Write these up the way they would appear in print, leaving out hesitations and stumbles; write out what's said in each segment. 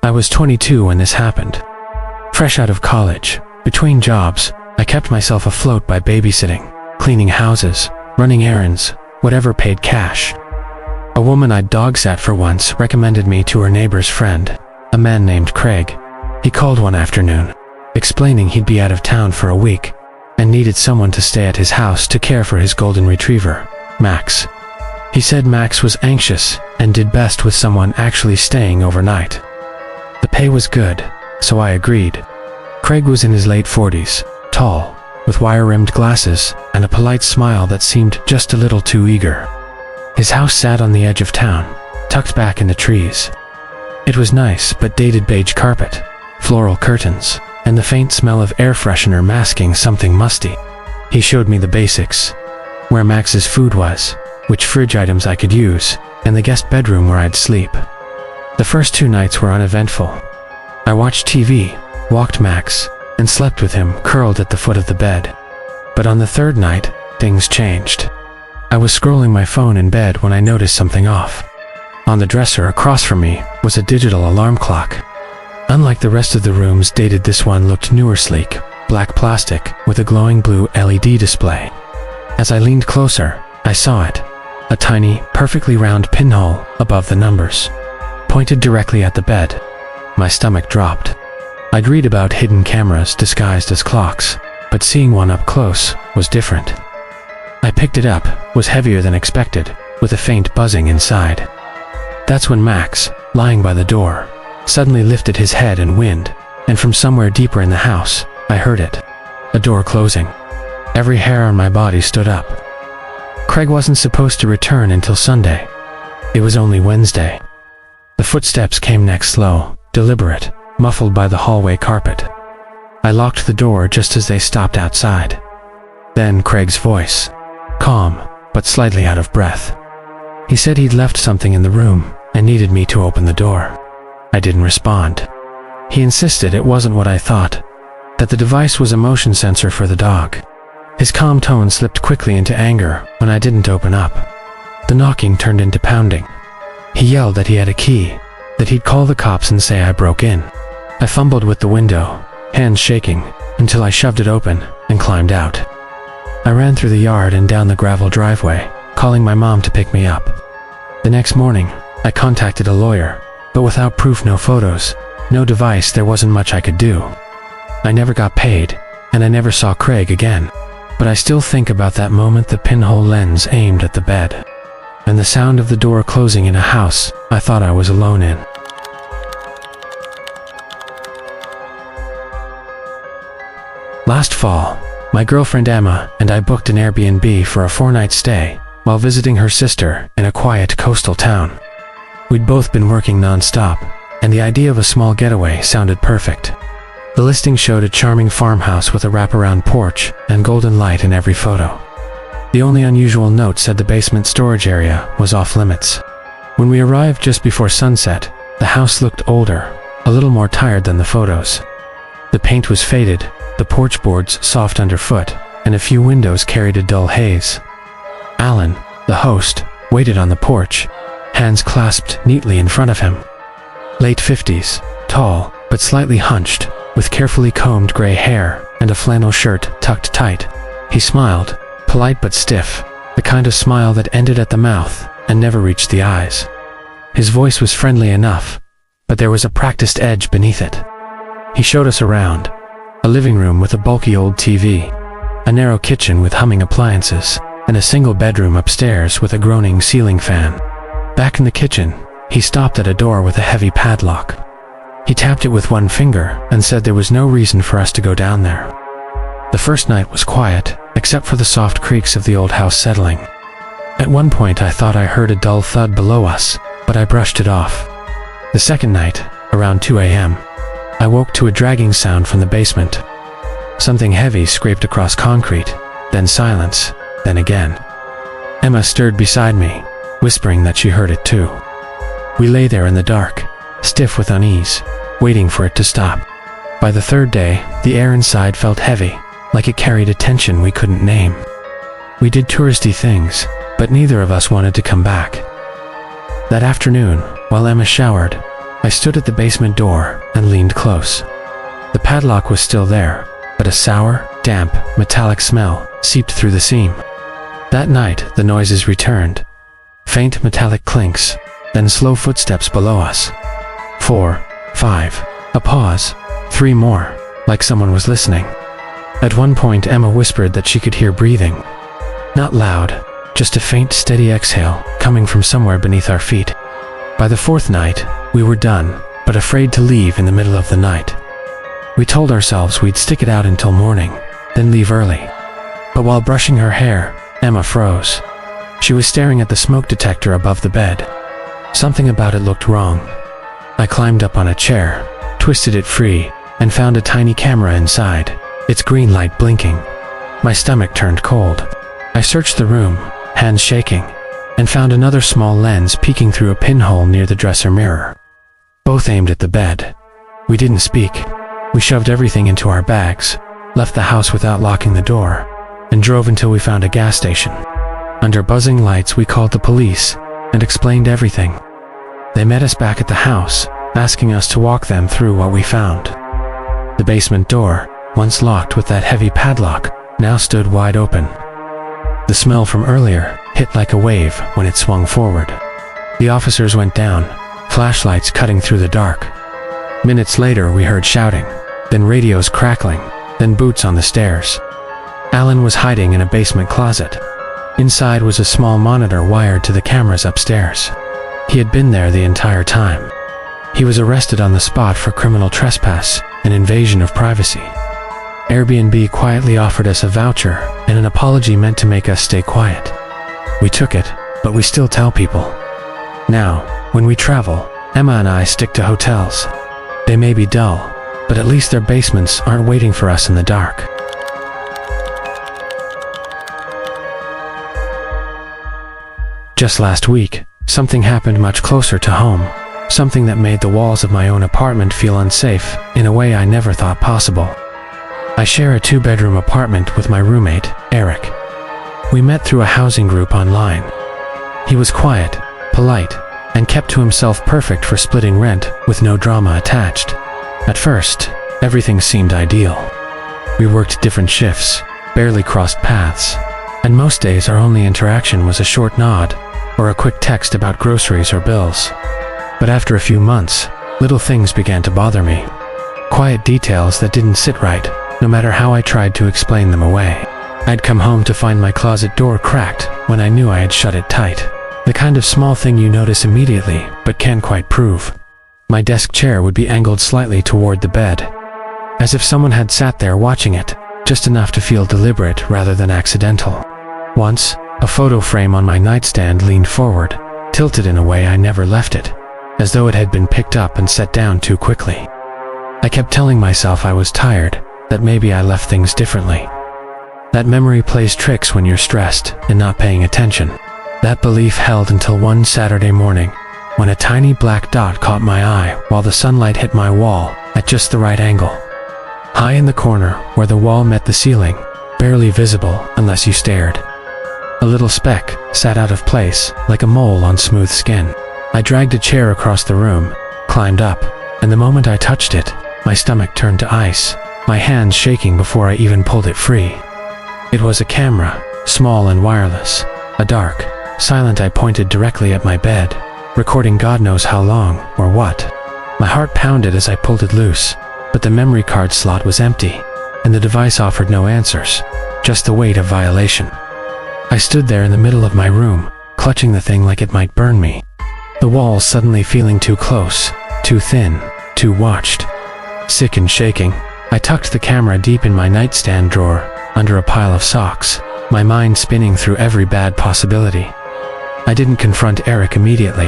I was 22 when this happened. Fresh out of college, between jobs, I kept myself afloat by babysitting, cleaning houses, running errands, whatever paid cash. A woman I'd dog-sat for once recommended me to her neighbor's friend, a man named Craig. He called one afternoon, explaining he'd be out of town for a week and needed someone to stay at his house to care for his golden retriever, Max. He said Max was anxious and did best with someone actually staying overnight. The pay was good, so I agreed. Craig was in his late 40s, tall, with wire-rimmed glasses and a polite smile that seemed just a little too eager. His house sat on the edge of town, tucked back in the trees. It was nice but dated beige carpet, floral curtains, and the faint smell of air freshener masking something musty. He showed me the basics: where Max's food was, which fridge items I could use, and the guest bedroom where I'd sleep. The first 2 nights were uneventful. I watched TV, walked Max, and slept with him curled at the foot of the bed. But on the 3rd night, things changed. I was scrolling my phone in bed when I noticed something off. On the dresser across from me was a digital alarm clock. Unlike the rest of the rooms dated, this one looked newer, sleek, black plastic with a glowing blue LED display. As I leaned closer, I saw it. A tiny, perfectly round pinhole above the numbers, pointed directly at the bed. My stomach dropped. I'd read about hidden cameras disguised as clocks, but seeing one up close was different. I picked it up, was heavier than expected, with a faint buzzing inside. That's when Max, lying by the door, suddenly lifted his head and whined, and from somewhere deeper in the house, I heard it. A door closing. Every hair on my body stood up. Craig wasn't supposed to return until Sunday. It was only Wednesday. The footsteps came next, slow, deliberate, muffled by the hallway carpet. I locked the door just as they stopped outside. Then Craig's voice, calm, but slightly out of breath. He said he'd left something in the room and needed me to open the door. I didn't respond. He insisted it wasn't what I thought, that the device was a motion sensor for the dog. His calm tone slipped quickly into anger when I didn't open up. The knocking turned into pounding. He yelled that he had a key, that he'd call the cops and say I broke in. I fumbled with the window, hands shaking, until I shoved it open and climbed out. I ran through the yard and down the gravel driveway, calling my mom to pick me up. The next morning, I contacted a lawyer, but without proof, no photos, no device, there wasn't much I could do. I never got paid, and I never saw Craig again. But I still think about that moment, the pinhole lens aimed at the bed, and the sound of the door closing in a house I thought I was alone in. Last fall, my girlfriend Emma and I booked an Airbnb for a 4-night stay while visiting her sister in a quiet coastal town. We'd both been working non-stop, and the idea of a small getaway sounded perfect. The listing showed a charming farmhouse with a wraparound porch and golden light in every photo. The only unusual note said the basement storage area was off limits. When we arrived just before sunset, the house looked older, a little more tired than the photos. The paint was faded, the porch boards soft underfoot, and a few windows carried a dull haze. Alan, the host, waited on the porch, hands clasped neatly in front of him. Late 50s, tall, but slightly hunched, with carefully combed gray hair and a flannel shirt tucked tight. He smiled, polite but stiff, the kind of smile that ended at the mouth and never reached the eyes. His voice was friendly enough, but there was a practiced edge beneath it. He showed us around, a living room with a bulky old TV, a narrow kitchen with humming appliances, and a single bedroom upstairs with a groaning ceiling fan. Back in the kitchen, he stopped at a door with a heavy padlock. He tapped it with one finger and said there was no reason for us to go down there. The first night was quiet, except for the soft creaks of the old house settling. At one point I thought I heard a dull thud below us, but I brushed it off. The second night, around 2 a.m., I woke to a dragging sound from the basement. Something heavy scraped across concrete, then silence, then again. Emma stirred beside me, whispering that she heard it too. We lay there in the dark, stiff with unease, waiting for it to stop. By the third day, the air inside felt heavy, like it carried a tension we couldn't name. We did touristy things, but neither of us wanted to come back. That afternoon, while Emma showered, I stood at the basement door and leaned close. The padlock was still there, but a sour, damp, metallic smell seeped through the seam. That night, the noises returned. Faint metallic clinks, then slow footsteps below us. 4, 5, a pause, 3 more, like someone was listening. At one point, Emma whispered that she could hear breathing. Not loud, just a faint, steady exhale coming from somewhere beneath our feet. By the 4th night, we were done, but afraid to leave in the middle of the night. We told ourselves we'd stick it out until morning, then leave early. But while brushing her hair, Emma froze. She was staring at the smoke detector above the bed. Something about it looked wrong. I climbed up on a chair, twisted it free, and found a tiny camera inside, its green light blinking. My stomach turned cold. I searched the room, hands shaking, and found another small lens peeking through a pinhole near the dresser mirror. Both aimed at the bed. We didn't speak. We shoved everything into our bags, left the house without locking the door, and drove until we found a gas station. Under buzzing lights, we called the police and explained everything. They met us back at the house, asking us to walk them through what we found. The basement door, once locked with that heavy padlock, now stood wide open. The smell from earlier hit like a wave when it swung forward. The officers went down, flashlights cutting through the dark. Minutes later, we heard shouting, then radios crackling, then boots on the stairs. Alan was hiding in a basement closet. Inside was a small monitor wired to the cameras upstairs. He had been there the entire time. He was arrested on the spot for criminal trespass and invasion of privacy. Airbnb quietly offered us a voucher and an apology meant to make us stay quiet. We took it, but we still tell people. Now, when we travel, Emma and I stick to hotels. They may be dull, but at least their basements aren't waiting for us in the dark. Just last week, something happened much closer to home. Something that made the walls of my own apartment feel unsafe in a way I never thought possible. I share a 2-bedroom apartment with my roommate, Eric. We met through a housing group online. He was quiet, polite, and kept to himself, perfect for splitting rent with no drama attached. At first, everything seemed ideal. We worked different shifts, barely crossed paths, and most days our only interaction was a short nod or a quick text about groceries or bills. But after a few months, little things began to bother me. Quiet details that didn't sit right, no matter how I tried to explain them away. I'd come home to find my closet door cracked when I knew I had shut it tight. The kind of small thing you notice immediately, but can't quite prove. My desk chair would be angled slightly toward the bed, as if someone had sat there watching it, just enough to feel deliberate rather than accidental. Once, a photo frame on my nightstand leaned forward, tilted in a way I never left it, as though it had been picked up and set down too quickly. I kept telling myself I was tired, that maybe I left things differently. That memory plays tricks when you're stressed and not paying attention. That belief held until one Saturday morning, when a tiny black dot caught my eye while the sunlight hit my wall at just the right angle. High in the corner where the wall met the ceiling, barely visible unless you stared. A little speck sat out of place, like a mole on smooth skin. I dragged a chair across the room, climbed up, and the moment I touched it, my stomach turned to ice, my hands shaking before I even pulled it free. It was a camera, small and wireless, a dark, silent eye pointed directly at my bed, recording God knows how long or what. My heart pounded as I pulled it loose, but the memory card slot was empty, and the device offered no answers, just the weight of violation. I stood there in the middle of my room, clutching the thing like it might burn me. The walls suddenly feeling too close, too thin, too watched. Sick and shaking, I tucked the camera deep in my nightstand drawer, under a pile of socks, my mind spinning through every bad possibility. I didn't confront Eric immediately.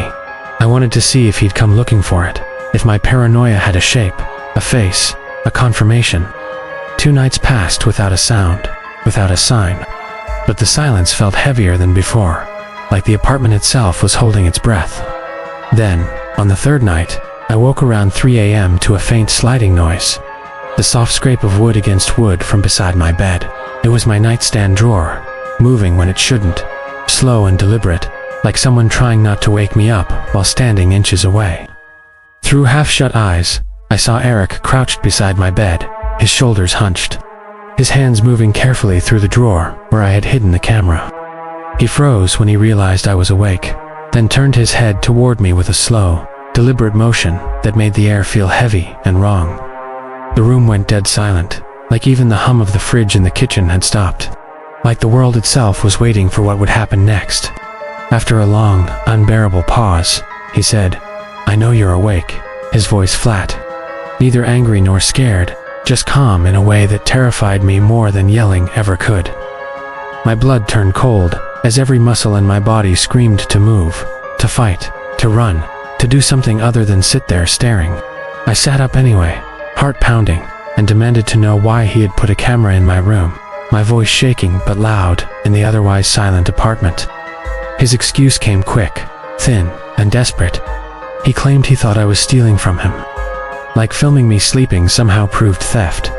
I wanted to see if he'd come looking for it, if my paranoia had a shape, a face, a confirmation. 2 nights passed without a sound, without a sign. But the silence felt heavier than before, like the apartment itself was holding its breath. Then, on the 3rd night, I woke around 3 a.m. to a faint sliding noise. The soft scrape of wood against wood from beside my bed. It was my nightstand drawer, moving when it shouldn't, slow and deliberate, like someone trying not to wake me up while standing inches away. Through half-shut eyes, I saw Eric crouched beside my bed, his shoulders hunched, his hands moving carefully through the drawer where I had hidden the camera. He froze when he realized I was awake, then turned his head toward me with a slow, deliberate motion that made the air feel heavy and wrong. The room went dead silent, like even the hum of the fridge in the kitchen had stopped, like the world itself was waiting for what would happen next. After a long, unbearable pause, he said, "I know you're awake," his voice flat, neither angry nor scared, just calm in a way that terrified me more than yelling ever could. My blood turned cold as every muscle in my body screamed to move, to fight, to run, to do something other than sit there staring. I sat up anyway, heart pounding, and demanded to know why he had put a camera in my room, my voice shaking but loud in the otherwise silent apartment. His excuse came quick, thin, and desperate. He claimed he thought I was stealing from him. Like filming me sleeping somehow proved theft.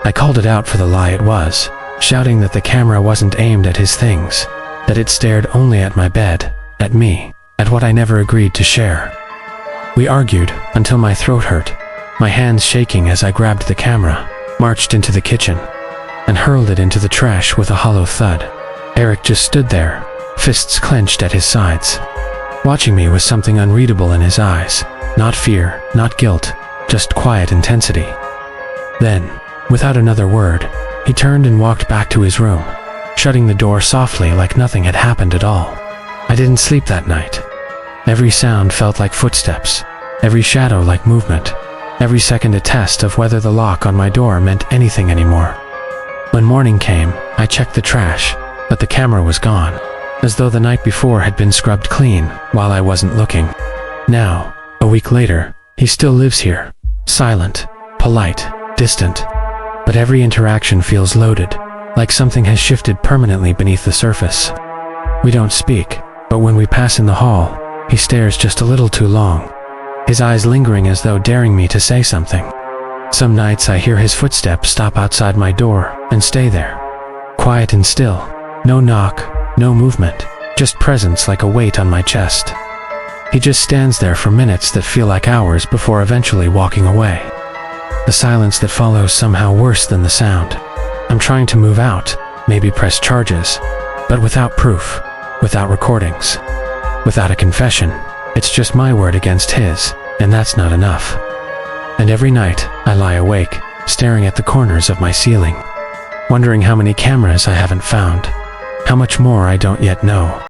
I called it out for the lie it was, shouting that the camera wasn't aimed at his things, that it stared only at my bed, at me, at what I never agreed to share. We argued until my throat hurt, my hands shaking as I grabbed the camera, marched into the kitchen, and hurled it into the trash with a hollow thud. Eric just stood there, fists clenched at his sides, watching me with something unreadable in his eyes, not fear, not guilt, just quiet intensity. Then, without another word, he turned and walked back to his room, shutting the door softly like nothing had happened at all. I didn't sleep that night. Every sound felt like footsteps, every shadow like movement, every second a test of whether the lock on my door meant anything anymore. When morning came, I checked the trash, but the camera was gone, as though the night before had been scrubbed clean while I wasn't looking. Now, a week later, he still lives here, silent, polite, distant, but every interaction feels loaded, like something has shifted permanently beneath the surface. We don't speak, but when we pass in the hall, he stares just a little too long, his eyes lingering as though daring me to say something. Some nights I hear his footsteps stop outside my door and stay there, quiet and still, no knock, no movement, just presence like a weight on my chest. He just stands there for minutes that feel like hours before eventually walking away. The silence that follows somehow worse than the sound. I'm trying to move out, maybe press charges, but without proof, without recordings, without a confession. It's just my word against his, and that's not enough. And every night, I lie awake, staring at the corners of my ceiling, wondering how many cameras I haven't found, how much more I don't yet know.